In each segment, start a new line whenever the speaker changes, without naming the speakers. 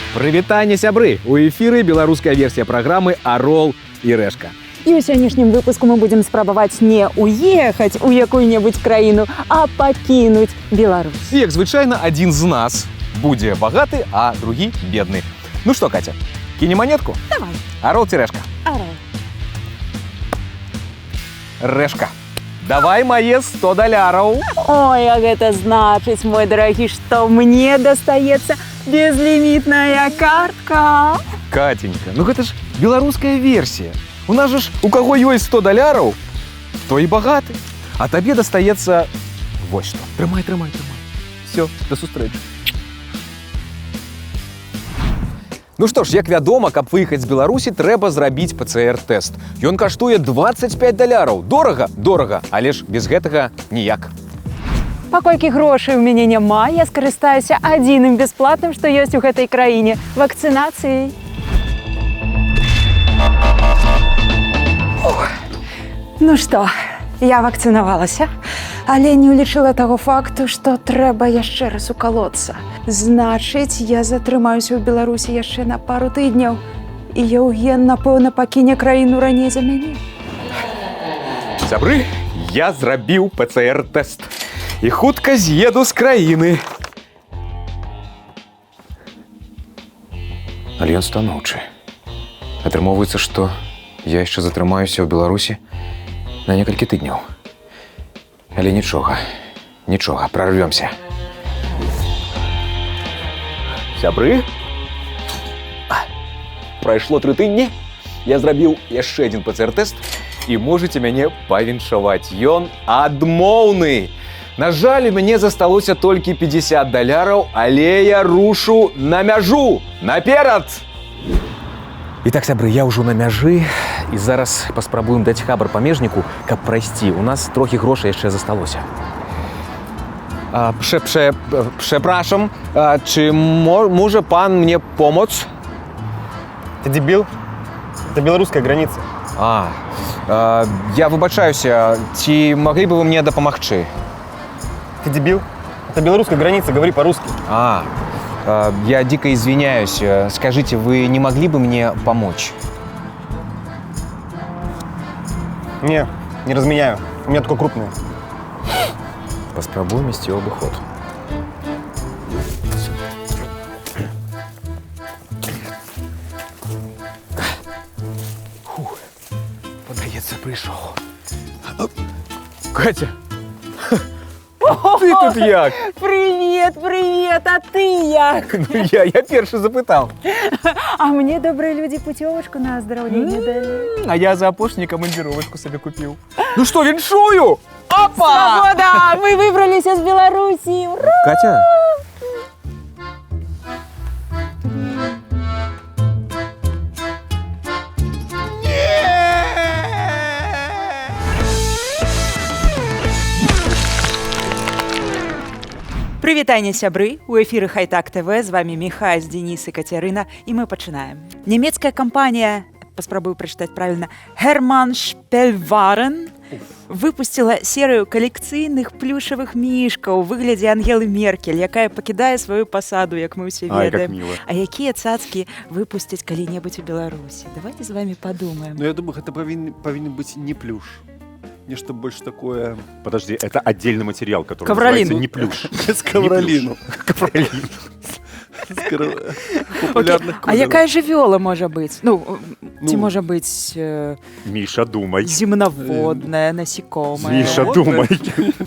Прывітанне, сябры! У эфіры беларуская версія праграмы «Арол і рэшка».
І ў сённяшнім выпуску мы будзем спрабаваць не уехаць у якую-небудзь краіну, а пакінуць Беларусь.
І, як звычайна, адзін з нас будзе багаты, а другі бедны. Ну што, Катя, кінем манетку?
Давай.
Арол ці рэшка?
Арол.
Рэшка. Давай мае $100.
Ой, а гэта значыць, мой дарагі, што мне дастаецца безлімітная картка.
Катенька, ну гэта ж беларуская версія. У нас же ж у каго ёсць $100, той і багаты. А табе дастаецца вось што. Трымай. Всё, да сустрэчы. Ну што ж, як вядома, каб выехаць з Беларусі, трэба зрабіць ПЦР-тэст. Ён каштуе $25. Дорага, але ж без гэтага ніяк.
Паколькі грошай у мяне няма, я скарыстаюся адзіным бясплатным, што ёсць у гэтай краіне – вакцынацыяй. Ну што, я вакцынавалася, але не ўлічыла таго факту, што трэба яшчэ раз укалоцца. Значыць, я затрымаюся ў Беларусі яшчэ на пару тыдняў, і Еўген, напэўна, пакіне краіну раней за мяне.
Сябры, я зрабіў ПЦР-тэст. І хутка з'еду з краіны. Але ён станоўчы. Атрымоўваецца, што я яшчэ затрымаюся ў Беларусі на некалькі тыдняў. Але нічога, прарвёмся. Сябры, прайшло 3 тыдні, я зрабіў яшчэ адзін ПЦР-тэст і можаце мяне павіншаваць. Ён адмоўны. На жаль, у мяне засталося толькі $50, але я рушу на мяжу. Наперад! І так, сябры, я ўжо на мяжы, і зараз паспрабуем даць хабар памежніку, каб прайсці. У нас трохі грошай яшчэ засталося. Прzepraszam, czy może pan mnie pomóc?
Ты дебил? Это белорусская граница.
Я выбачаюся, ці маглі бы вы мне дапамагчы?
Ты дебил? Это белорусская граница, говори по-русски.
Я дико извиняюсь. Скажите, вы не могли бы мне помочь?
Не разменяю. У меня такое крупное.
Паспрабуем ісці ў абыход. Падаецца, прыйшоў. Катя! Ты тут як?
Привет, а ты як?
Ну я першы запытаў.
А мне добрыя людзі путёвачку на аздараўленне далі.
А я за апошні камандзіровачку сабе купіў. Ну што, віншую! Опа!
Свабода! Мы выбраліся з Беларусі! Ура!
Катя?
Прывітанне, сябры! У эфіры Хайтак ТВ, з вами Міхась, Денис і Кацярына, і мы пачынаем. Нямецкая кампанія, паспрабую прачытаць правільна, Hermann Spielwaren выпусціла серыю калекцыйных плюшавых мішкаў у выглядзе Ангелы Меркель, якая пакідае сваю пасаду, як мы ўсе ведаем. А якія цацкі выпусцяць калі-небудзь у Беларусі? Давайте з вами подумаем.
Ну, я думаю, гэта павінен быць не плюш. Нечто больше такое...
Подожди, это отдельный материал, который
Ковролину.
называется не плюш.
С ковролину. Популярных
А якая жывёла можа быць? Ну, ці можа быць
Миша, думай.
земноводная, насекомая?
Миша, думай.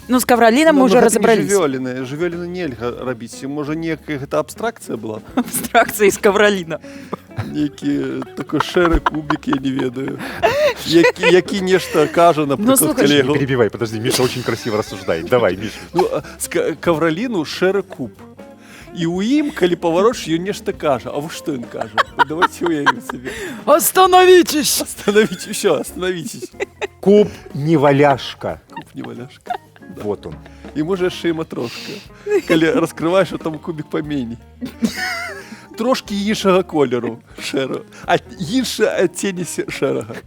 Ну, з ковроліном мы ўжо разабраліся.
Жывёліны нельга рабіць. Можа, некая гэта абстракцыя была?
Абстракцыя з ковроліна.
Некі такой шэры кубик, я не ведаю. Які нешта кажа, напрыклад,
Не перебивай, подожди, Миша очень красиво рассуждает. Давай, Миша.
Ну, з ковроліну шэры куб. І ў ім, калі павароч, ён нешта кажа. А вы што ён кажа? Давайте уявім сабе.
Остановитесь!
Остановитесь.
Куб неваляшка.
Куб неваляшка.
Вот он.
І можа яшчэ і матрошка. Калі раскрываеш, а там кубик поменей. Трошки іншага колеру шэрага, а іншы адценне шэрага.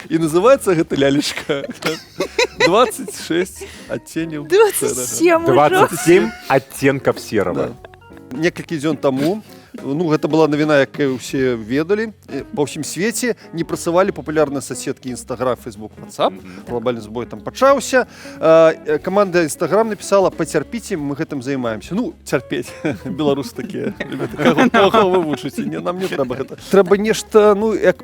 І называецца гэта лялечка 26 адценняў шэрага.
27 оттенков серого.
Да. Некалькі дзён таму Ну, гэта была навіна, якую ўсе ведалі. Па ўсім свеце не працавалі папулярныя соцсеткі Instagram, Facebook, WhatsApp. Глобальны збой там пачаўся. Каманда Instagram напісала: пацярпіце, мы гэтым займаемся. Ну, цярпець. Беларусы такія. Каго вы вучыце? Нам не трэба гэта. Трэба нешта, ну, як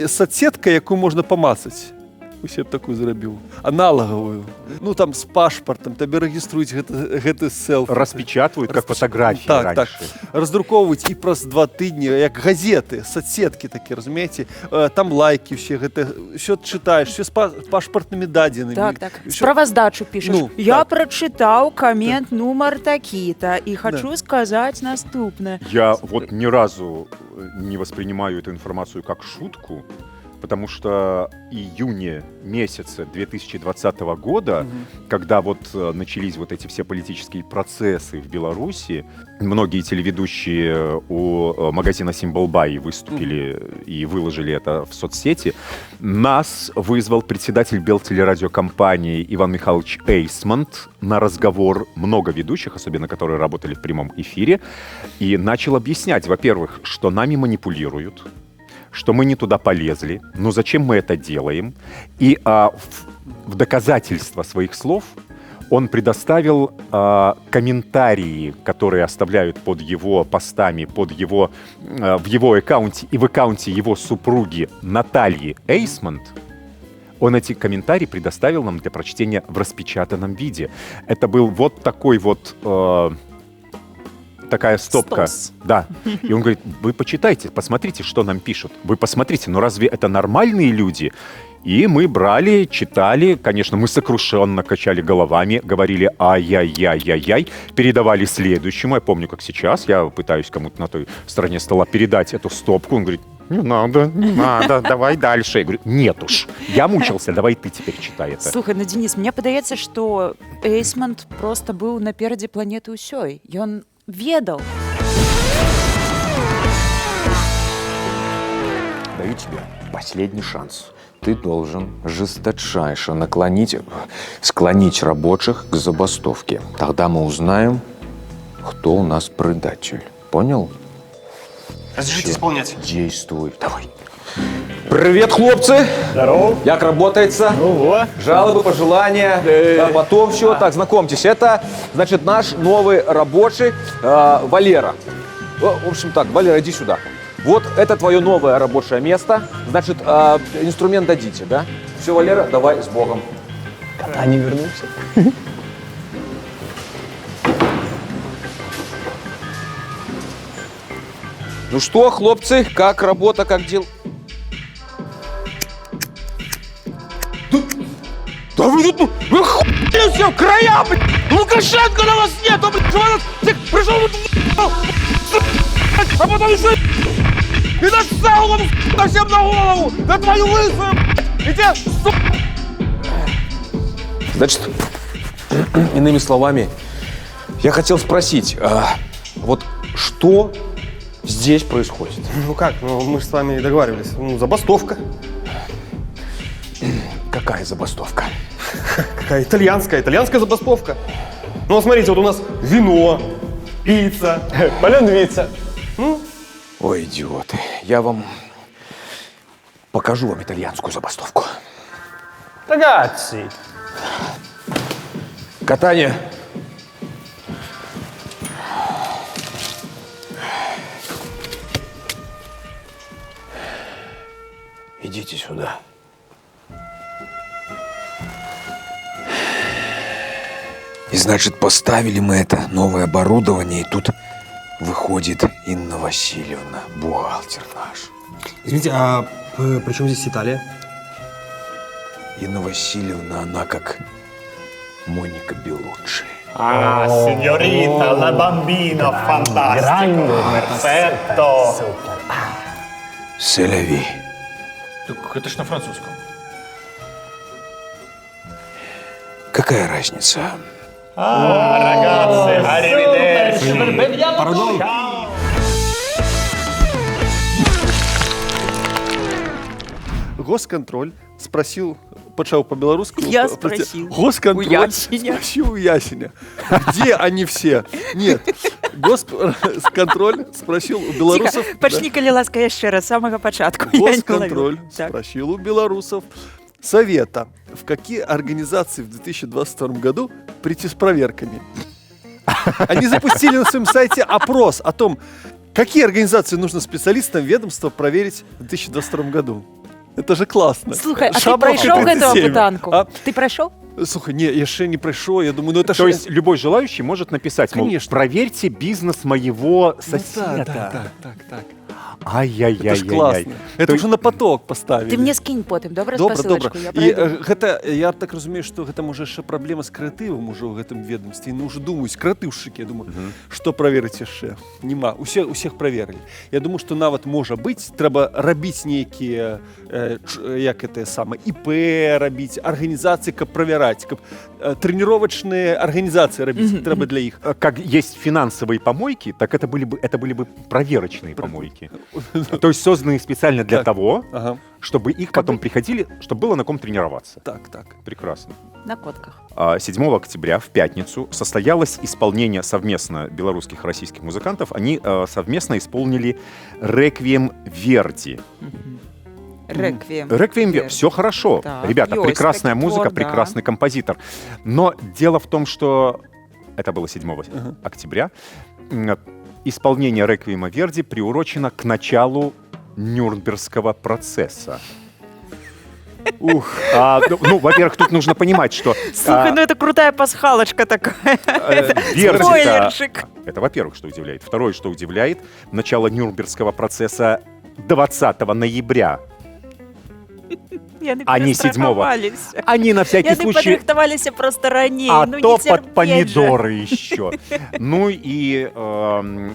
соцсетка, якую можна памацаць. Усе б такую зрабіў. Аналагавую. Ну, там з пашпартам, табе рэгіструюць гэты селфі.
Распечатывают, как фотографии
Так, так.
раньше.
Раздрукоўваюць і праз 2 тыдні, як газеты, соцсеткі такія, разумееце? Там лайки, ўсе гэта, ўсё чытаеш, ўсё з пашпартнымі дадзенымі.
Так. Справаздачу пішаш.
Ну,
Я
так.
прачытаў камент нумар такі-то і хачу сказаць наступнае.
Я вот ни разу не воспринимаю эту информацию как шутку, потому что июне месяце 2020 года, когда вот начались вот эти все политические процессы в Беларуси, многие телеведущие у магазина Симбалбай выступили и выложили это в соцсети. Нас вызвал председатель Белтелерадиокомпании Иван Михайлович Эйсмонт на разговор, много ведущих, особенно которые работали в прямом эфире, и начал объяснять, во-первых, что нами манипулируют, что мы не туда полезли, но зачем мы это делаем. И в доказательство своих слов он предоставил комментарии, которые оставляют под его постами, в его аккаунте и в аккаунте его супруги Натальи Эйсмонт. Он эти комментарии предоставил нам для прочтения в распечатанном виде. Это был вот такой вот... такая стопка.
Стос.
Да. И он говорит: вы почитайте, посмотрите, что нам пишут. Вы посмотрите, ну разве это нормальные люди? И мы брали, читали, конечно, мы сокрушенно качали головами, говорили ай-яй-яй-яй-яй, передавали следующему. Я помню, как сейчас, я пытаюсь кому-то на той стороне стола передать эту стопку. Он говорит: не надо, давай дальше. Я говорю: нет уж, я мучился, давай ты теперь читай это.
Слухай, ну, Денис, мне падаецца, што Эйсмонт просто быў наперадзе планеты ўсёй. Ён ведал.
Даю тебе последний шанс. Ты должен жесточайше склонить рабочих к забастовке. Тогда мы узнаем, кто у нас предатель. Понял?
Разрешите исполнять.
Действуй. Давай. Привет, хлопцы!
Здорово.
Как работается?
Ого.
Жалобы, пожелания, а потом все. Так, знакомьтесь, это, значит, наш новый рабочий Валера. В общем так, Валера, иди сюда. Вот это твое новое рабочее место. Значит, инструмент дадите, да? Все, Валера, давай с Богом.
Кота не вернулся.
Ну что, хлопцы, как работа, как дел? Да вы тут, вы хуйня все, края, блядь! Лукашенко на вас нету, блядь! Чего ты пришел тут, а потом еще и нассал вам совсем на голову, на твою лысую, и тебе, Значит, иными словами, я хотел спросить, вот что здесь происходит?
Ну как, ну мы же с вами договаривались. Ну, забастовка.
Какая забастовка?
Какая итальянская забастовка. Ну, вот смотрите, вот у нас вино, пицца, полюндвица.
Ой, идиоты, я вам покажу вам итальянскую забастовку.
Ragazzi.
Катание. Идите сюда. И значит, поставили мы это новое оборудование, и тут выходит Инна Васильевна, бухгалтер наш.
Извините, а при чем здесь Италия?
Инна Васильевна, она как Моника Беллуччи.
Ah, signorita, la bambina, fantastico. Perfetto.
Селяви.
Так это ж на французском.
Какая разница?
Ragazzi, arrivederci.
Пардон.
Госконтроль спросил, почав по-белорусски.
Я спросил.
Госконтроль
У Ясеня.
спросил у Ясеня, где они все? Нет, Госконтроль спросил у белорусов...
Ціка, пачні, калі ласка, яшчэ раз, з самага пачатку. Я не
Госконтроль
ловила. Так.
спросил у белорусов совета, в какие организации в 2022 году прийти с проверками. Они запустили на своем сайте опрос о том, какие организации нужно специалистам ведомства проверить в 2022 году. Это же классно.
Слухай, а ти
Шабровка
пройшов гэту
37.
апытанку?
А?
Ти пройшов?
Слухай, не, я ще не пройшов, я думаю, ну это
То
ж...
есть любой желающий может написать, мол,
Конечно.
проверьте бизнес моего
Ну
соседа.
так.
Ай-яй-яй-яй-яй.
Это ж классно. Это уже на поток поставили.
Ты мне скинь потым, добра,
Добра,
спасылачку,
добра.
я
І
пройду.
гэта, я так разумею, што гэта можа яшчэ праблема з крэатывам ужо ў гэтым ведомстве. Ну уже думаюць крэатыўшчыкі, я думаю, што праверыць яшчэ? Нема, усіх праверылі. Я думаю, што нават можа быць, трэба рабіць нейкія як это самае ІП рабіць, арганізацыі, каб правяраць, каб трэніровачныя арганізацыі рабіць, трэба для іх.
Как есть финансовые помойки, так это были бы проверочные помойки. То есть созданные специально для того,
Ага.
чтобы их потом приходили, чтобы было на ком тренироваться.
Так.
Прекрасно.
На котках.
7 октября в пятницу состоялось исполнение совместно белорусских и российских музыкантов. Они совместно исполнили «Реквием Верди».
Реквием.
«Реквием Верди». Все хорошо.
Так,
Ребята,
есть
прекрасная
такой
музыка,
твор, да.
прекрасный композитор. Но дело в том, что это было 7 октября. Исполнение «Реквиема Верди» приурочено к началу Нюрнбергского процесса. Во-первых, тут нужно понимать, что
Слушай, ну это крутая пасхалочка такая.
Верди-то-
Спойлерчик.
это, во-первых, что удивляет. Второе, что удивляет, начало Нюрнбергского процесса 20 ноября.
Яны
А не 7-го.
перастрахаваліся.
Они на всякий
Яны
случай...
падрыхтаваліся просто раней.
А
ну,
то
не
под
цярпець
помидоры еще. Ну и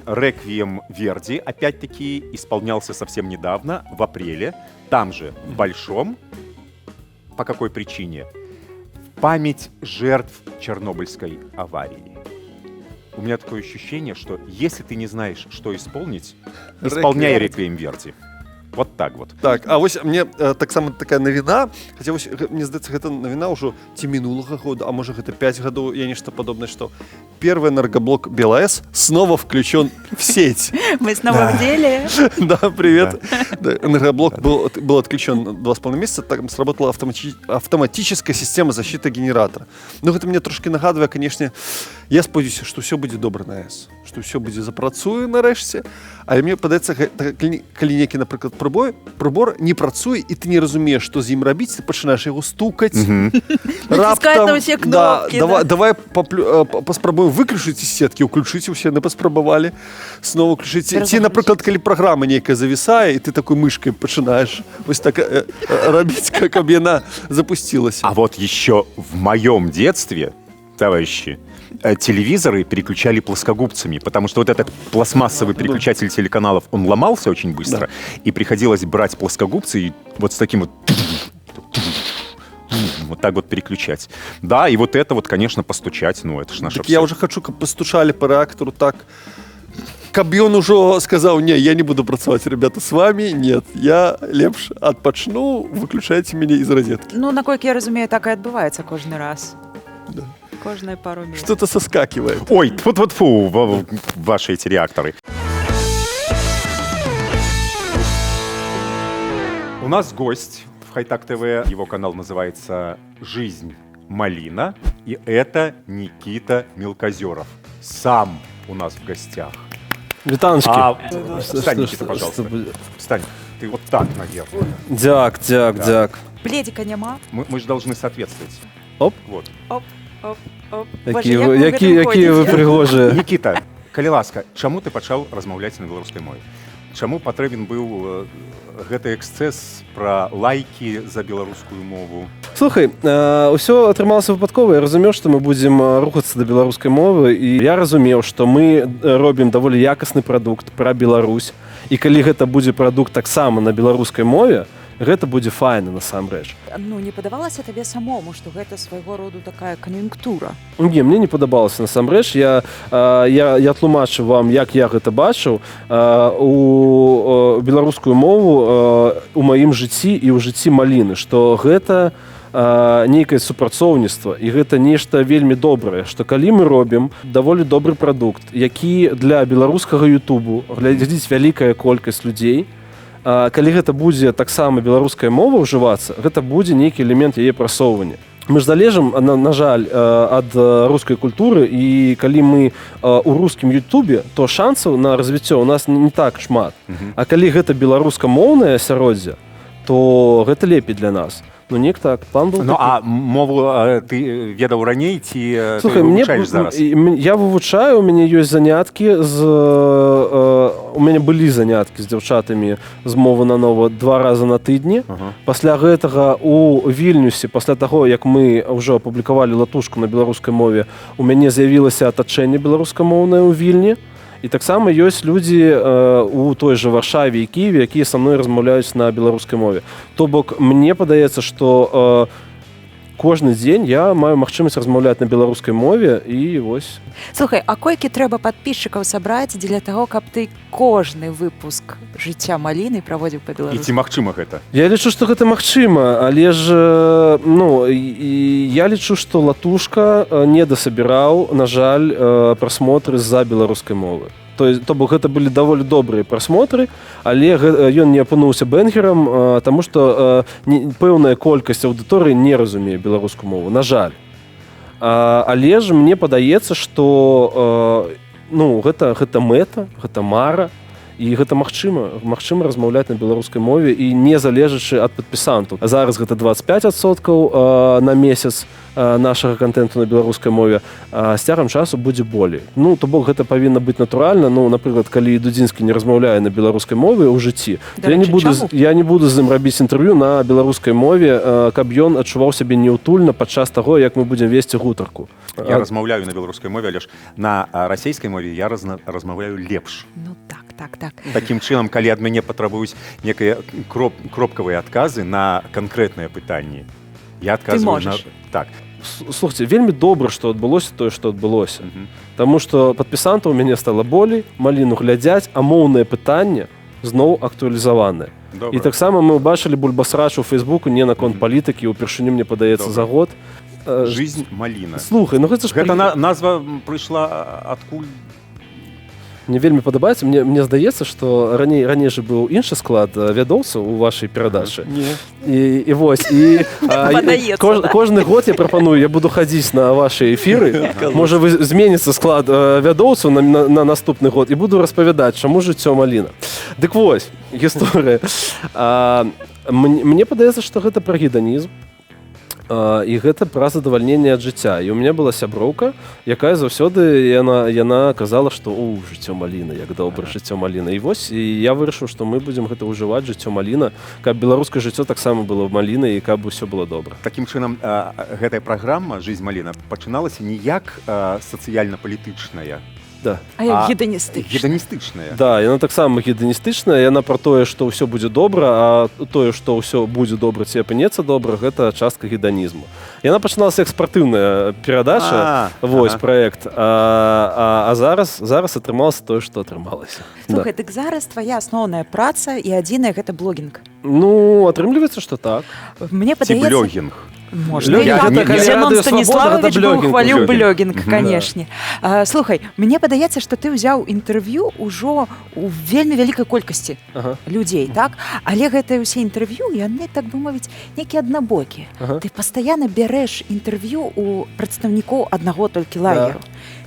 «Реквием Верди» опять-таки исполнялся совсем недавно, в апреле, там же, в Большом. По какой причине? В память жертв Чернобыльской аварии. У меня такое ощущение, что если ты не знаешь, что исполнить, исполняй «Реквием Верди». Вот так вот.
Так, а вось мне так само такая навіна, хаця вось мне здаецца, гэта навіна ўжо ці мінулага года, а можа гэта 5 гадоў, я нешта падобнае, што первый энергоблок БелАЭС снова включен в сеть.
Мы снова в деле.
Да, привет. Да, энергоблок был отключен 2,5 месяца, там сработала автоматическая система защиты генератора. Ну, гэта мне трошки нагадывае, конечно, я спадзяюся, што ўсё будзе добра на АЭС, што ўсё будзе запрацуе нарэшце, але мне падаецца, калі некі, напрыклад, прибор не працуе, і ты не разумееш, што з ім рабіць, ты пачынаеш яго стукаць.
Натискать на ўсе кнопкі.
Давай паспрабуем выключыць сеткі, уключыць усе, не паспрабавалі, снова уключыць. Ці, напрыклад, калі праграма нейкая завісае, і ты такой мышкой пачынаеш вось так рабіць, каб яна запусцілася.
А вот еще в моем детстве, товарищи, телевизоры переключали плоскогубцами, потому что вот этот пластмассовый переключатель телеканалов, он ломался очень быстро, и приходилось брать плоскогубцы и вот с таким вот так вот переключать. Да, и вот это вот, конечно, постучать, ну это ж наше
Так
все.
я уже хочу, каб постучали по реактору так, каб ён ужо сказаў: не, я не буду працаваць, ребята, с вами, нет, я лепш адпачну, выключайте мяне из розетки.
Ну, наколькі я разумею, так і адбываецца кожны раз.
Да.
Кожныя пару месяцев.
Что-то соскакивает.
Ой, тьфу-тьфу-тьфу, ваши эти реакторы. У нас гость в Хайтак ТВ. Его канал называется «Жизнь Малина». И это Никита Мелкозеров. Сам у нас в гостях.
Вітаночки.
Встань, Никита, пожалуйста. Встань. Ты вот так, наверное.
Дяк.
Пледика няма.
Мы же должны соответствовать.
Оп.
Вот.
Оп.
Які ви пригожі.
Никита, калі ласка, чаму ты пачаў размаўляць на беларускай мове? Чаму патрэбен быў гэты эксцэс пра лайкі за беларускую мову?
Слухай, ўсё атрымалася выпадкова. Я разумеў, што мы будзем рухацца да беларускай мовы, і я разумеў, што мы робім даволі якасны прадукт пра Беларусь, і калі гэта будзе прадукт таксама на беларускай мове, гэта будзе файна насамрэч.
Ну, не падавалася табе самому, што гэта свайго роду такая кан'юнктура?
Не, мне не падабалася насамрэч. Я тлумачу вам, як я гэта бачыў у беларускую мову у маім жыцці і ў жыцці Маліны, што гэта нейкае супрацоўніцтва, і гэта нешта вельмі добрае, што калі мы робім даволі добры прадукт, які для беларускага Ютубу глядзіць вялікая колькасць людзей, калі гэта будзе таксама беларуская мова ўжывацца, гэта будзе нейкі элемент яе прасоўвання. Мы ж залежым, на жаль, ад рускай культуры, і калі мы у рускім Ютубе, то шансаў на развіццё у нас не так шмат. А калі гэта беларускамоўнае асяроддзе, то гэта лепей для нас. Ну, неяк так, план был.
Ну, а мову ты ведаў раней ці
Слухай,
ты вывучаеш зараз?
Я вывучаю, у мяне ёсць заняткі у мяне былі заняткі з дзяўчатамі з мовы на нова 2 разы на тыдні. Пасля гэтага у Вільнюсе, пасля таго, як мы ўжо апублікавалі латушку на беларускай мове, у мяне з'явілася атачэнне беларускамоўнае ў Вільні. І таксама ёсць людзі у той жа Варшаве і Кіеве, якія са мной размаўляюць на беларускай мове. То бок, мне падаецца, што кожны дзень я маю магчымасць размаўляць на беларускай мове, і вось.
Слухай, а колькі трэба падпісчыкаў сабраць для таго, каб ты кожны выпуск «Жыцця маліны» праводзіў
І
па-беларуску?
ці магчыма гэта?
Я лічу, што гэта магчыма, але ж я лічу, што латушка не дасабіраў, на жаль, прасмотры з-за беларускай мовы. То бок гэта былі даволі добрыя прасмотры, але ён не апынуўся бэнгерам, таму што пэўная колькасць аўдыторыі не разумее беларускую мову, на жаль. Але ж мне падаецца, што гэта мэта, гэта мара, і гэта магчыма размаўляць на беларускай мове і не залежачы ад падпісантаў. Зараз гэта 25% на месяц нашага контенту на беларускай мове, а з цягам часу будзе болей. Ну, то бок гэта павінна быць натуральна. Ну, напрыклад, калі Дудзінскі не размаўляе на беларускай мове ў жыцці, я не буду з ім рабіць інтэрв'ю на беларускай мове, каб ён адчуваў сябе неўтульна падчас таго, як мы будзем весці гутарку.
Я размаўляю на беларускай мове, але ж на расійскай мове я размаўляю лепш.
Ну так.
Такім чынам, калі ад мяне патрабуюць некія кропкавыя адказы на канкрэтныя пытанні, я адказваю на... Так.
Слухайте, вельмі добра, што адбылося тое, што адбылося. Таму што падпісантаў у мяне стала болей, маліну глядзяць, а моўнае пытанне зноў актуалізаванае. І таксама мы ўбачылі бульбасрач у Фейсбуку не наконт палітыкі, упершыню, мне падаецца, за год.
Жизнь маліна.
Слухай, ну гэта ж...
Гэта назва прыйшла адкуль?
Мне вельмі падабаецца. Мне здаецца, што раней жа быў іншы склад вядоўцаў у вашай перадачы. І вось. Кожны год я прапаную, я буду хадзіць на вашы эфіры. Можа, зменіцца склад вядоўцаў на наступны год і буду распавядаць, чаму жыццё маліна. Дык вось, гісторыя. Мне падаецца, што гэта пра геданізм. І гэта пра задавальненне ад жыцця. І у мяне была сяброўка, якая заўсёды яна казала, што жыццё маліна, як добра жыццё маліна. І вось я вырашыў, што мы будзем гэта ўжываць, жыццё маліна, каб беларускае жыццё таксама было маліна і каб усё было добра.
Такім чынам, гэтая праграма «Жизнь маліна» пачыналася не як сацыяльна-палітычная,
Да.
А як геданістычная.
Геданістычная.
Да, яна таксама геданістычная, яна пра тое, што ўсё будзе добра, а тое, што ўсё будзе добра, ці апынецца добра, гэта частка геданізму. Яна пачыналася як спартыўная перадача, вось, праект, а зараз атрымалася тое, што атрымалася.
Слухай, дык зараз твая асноўная праца і адзіная гэта блогінг.
Ну, атрымліваецца, што так.
Мне
падаецца... Ці блогінг.
Можна. Семён Станіславович бы ухваліў блогінг, канешне. Слухай, мне падаецца, што ты ўзяў інтэрв'ю ўжо ў вельмі вялікай колькасці людзей, так? Але гэтыя ўсе інтэрв'ю, яны, так бы мовіць, нейкія аднабокія. Ты пастаянна бярэш інтэрв'ю ў прадстаўнікоў аднаго толькі лагеру.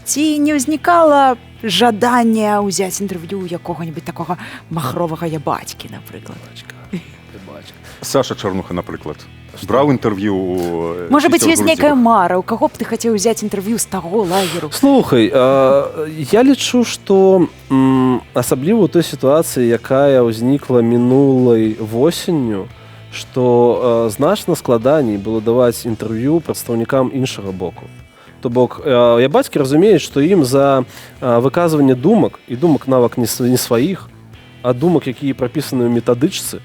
Ці не ўзнікала жаданне ўзяць інтэрв'ю якога-небудзь такога махровага ябацькі, напрыклад?
Саша Чарнуха, напрыклад. Браў інтэрв'ю...
Можа быць, ёсць нейкая мара, у каго б ты хацеў узяць інтэрв'ю з таго лагеру?
Слухай, я лічу, што асабліва ў той сітуацыі, якая ўзнікла мінулай восенню, што значна складаней было даваць інтэрв'ю прадстаўнікам іншага боку. То бок, ябацькі разумеюць, што ім за выказванне думак, і думак нават не сваіх, а думак, якія прапісаны ў метадычцы,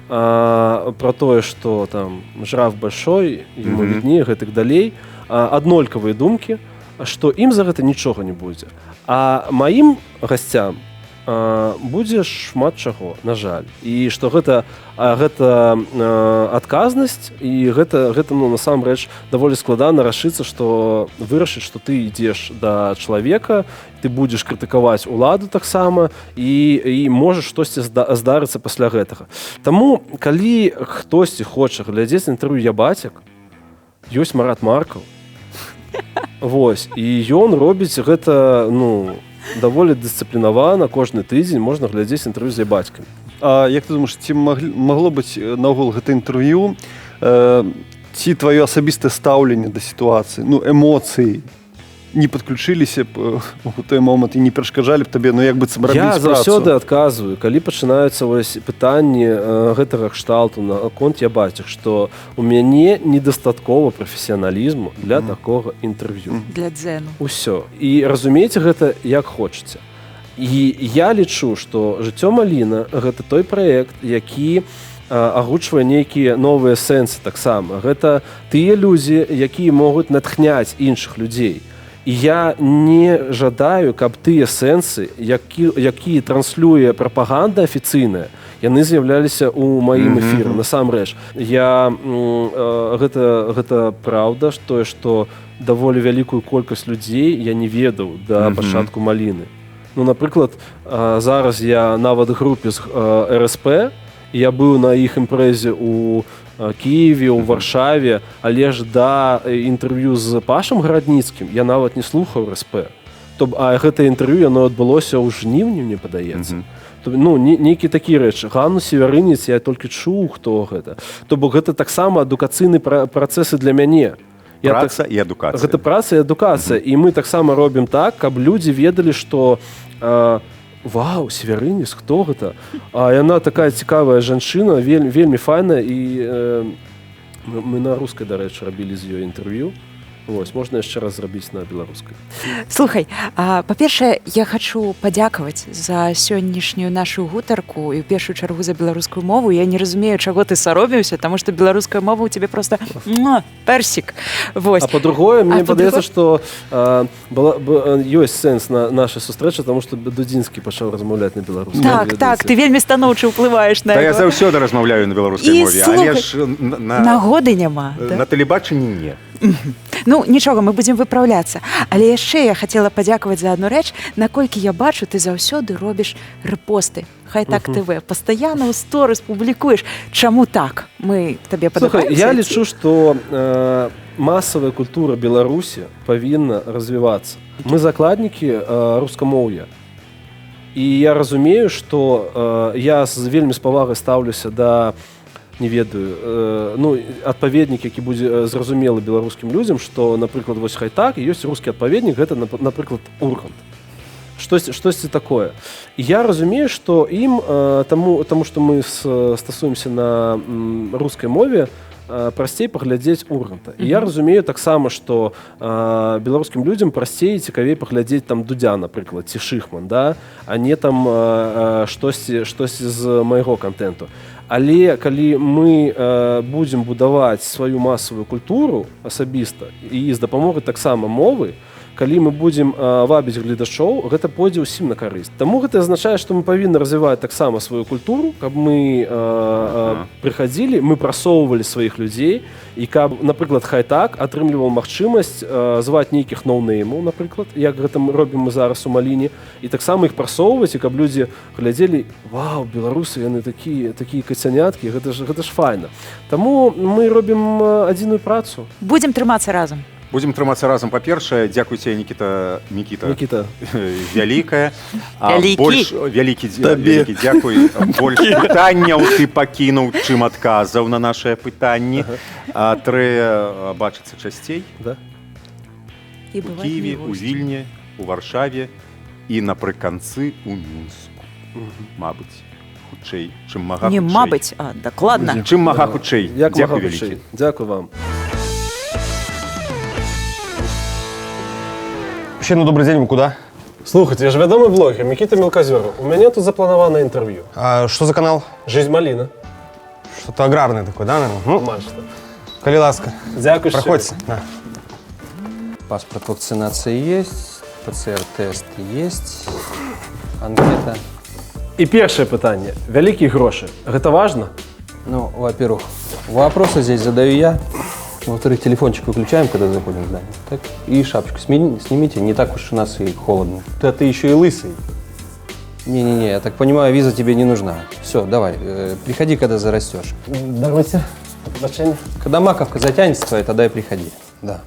про тое, што там жираф большой, ему віднее, гэтак далей, аднолькавыя думкі, што ім за гэта нічога не будзе. А маім гасцям будзе шмат чаго, на жаль. І што гэта адказнасць, і гэта ну, насамрэч даволі складана рашыцца, што вырашыць, што ты ідзеш да чалавека, ты будзеш крытыкаваць уладу таксама і можа штосьці здарыцца пасля гэтага. Таму, калі хтосьці хоча глядзець інтэрв'ю «Я бацяк», ёсць Марат Маркаў. Вось, і ён робіць гэта, ну, даволі дысцыплінавана, кожны тыдзень можна глядзець інтэрв'ю з бацькамі.
А як ты думаеш, ці магло быць наогул гэта інтэрв'ю, ці тваё асабістае стаўленне да сітуацыі, ну, эмоцыі не падключыліся б у той момант і не перашкаджалі б табе, ну, як быццам рабіць працу?
Я заўсёды адказваю, калі пачынаюцца вось пытанні гэтага кшталту на конт «Я бацяк», што у мяне недастаткова прафесіяналізму для такога інтэрв'ю.
Для дзену.
Усё. І разумееце гэта як хочаце. І я лічу, што «Жыццё Маліна» — гэта той праект, які агучвае нейкія новыя сэнсы таксама. Гэта тыя людзі, якія могуць натхняць іншых людзей. І я не жадаю, каб тыя сэнсы, якія транслюе прапаганда афіцыйная, яны з'яўляліся ў маім эфіры. Насамрэч, гэта праўда, што даволі вялікую колькасць людзей я не ведаў да пачатку «Маліны». Ну, напрыклад, зараз я нават групе з РСП, я быў на іх імпрэзе ў Киеве, у Варшаве, але ж да інтэрв'ю з Пашам Гарадніцкім я нават не слухаў РСП. А гэта інтэрв'ю, яно адбылося ў жніўні, мне падаецца. Ну, нейкія такія рэчы. Ганну Севярынец я толькі чуў, хто гэта. То бок гэта таксама адукацыйны працэсы для мяне.
Праца і адукацыя.
Гэта праца і адукацыя. І мы таксама робім так, каб людзі ведалі, што вау, Севярынец, хто гэта? А яна такая цікавая жанчына, вельмі файная, і мы на рускай, дарэчы, рабілі з ёй інтэрв'ю. Вось, можна яшчэ раз зрабіць на беларускай.
Слухай, па-першае, я хачу падзякаваць за сённяшнюю нашу гутарку і ў першую чаргу за беларускую мову. Я не разумею, чаго ты саромеўся, таму што беларуская мова ў цябе проста персік. Вось.
А па-другое, мне падаецца, што ёсць сэнс на нашай сустрэчы, таму што Дудзінскі пачаў размаўляць на беларускай.
Так, ты вельмі станоўча ўплываеш на
яго. Я заўсёды размаўляю на беларускай мове, але ж
нагоды няма.
На тэлебачанні не.
Ну, нічога, мы будзем выпраўляцца. Але яшчэ я хацела падзякаваць за адну рэч. Наколькі я бачу, ты заўсёды робіш рэпосты. Хайтак ТВ. Пастаянна ў сторыс публікуеш. Чаму так? Мы табе падабаемся?
Слухай, я лічу, што масавая культура Беларусі павінна развівацца. Мы закладнікі рускамоўя. І я разумею, што я вельмі з павагай стаўлюся да не ведаю, ну, адпаведнік, які будзе зразумелы беларускім людзям, што, напрыклад, вось Хайтак, і ёсць рускі адпаведнік, гэта, напрыклад, Ургант. Штосьці такое. І я разумею, што ім, таму што мы стасуемся на рускай мове, прасцей паглядзець Урганта. І я разумею таксама, што беларускім людзям прасцей і цікавей паглядзець там Дудзя, напрыклад, ці Шыхман, да? А не там штосьці з майго контенту. Але калі мы будзем будаваць сваю масавую культуру асабіста і з дапамогай таксама мовы, калі мы будзем вабіць гледачоў, гэта пойдзе ўсім на карысць. Таму гэта азначае, што мы павінны развіваць таксама сваю культуру, каб мы прыхадзілі, мы прасоўвалі сваіх людзей, і каб, напрыклад, Хайтак атрымліваў магчымасць зваць нейкіх ноунеймаў, напрыклад, як гэта мы робім мы зараз у Маліне, і таксама іх прасоўваць, і каб людзі глядзелі, вау, беларусы, яны такія кацяняткі, гэта ж файна. Таму мы робім адзіную працу.
Будзем трымацца разам.
Будзем трымацца разам. Па-першае, дзякуй тебе, Нікіта, вялікая. Вялікі дзякуй. Больш пытанняў ты пакінуў, чым адказаў на нашыя пытанні. Трэ бачыцца часцей. У Киеве, у Вільні, у Варшаве і напрыканцы у Мінску. Мабыць, хутчэй, чым мага хутчэй.
Не мабыць, а дакладна.
Чым мага хутчэй. Дзякуй вялікі.
Дзякуй вам.
Мужчина, добрый день, вы куда?
Слухайте, я же ведомый блогер, Микита Мелкозеров. У меня тут заплановано интервью.
А что за канал?
«Жизнь Малина».
Что-то аграрный такой, да, наверное? Ну,
Мачта.
Коли ласка.
Дякую.
Проходите. Да.
Паспорт вакцинации есть, ПЦР-тест есть, анкета
І перше питання. Вялікія грошы. Гэта важно?
Ну, во-первых, вопросы здесь задаю я. Во-вторых, телефончик выключаем, когда заходим в здание. Так? И шапочку снимите, не так уж у нас и холодно.
Ты еще и лысый.
Не-не-не, я так понимаю, виза тебе не нужна. Все, давай, приходи, когда зарастешь.
Здравствуйте. До побачення.
Когда маковка затянется твоя, тогда и приходи. Да.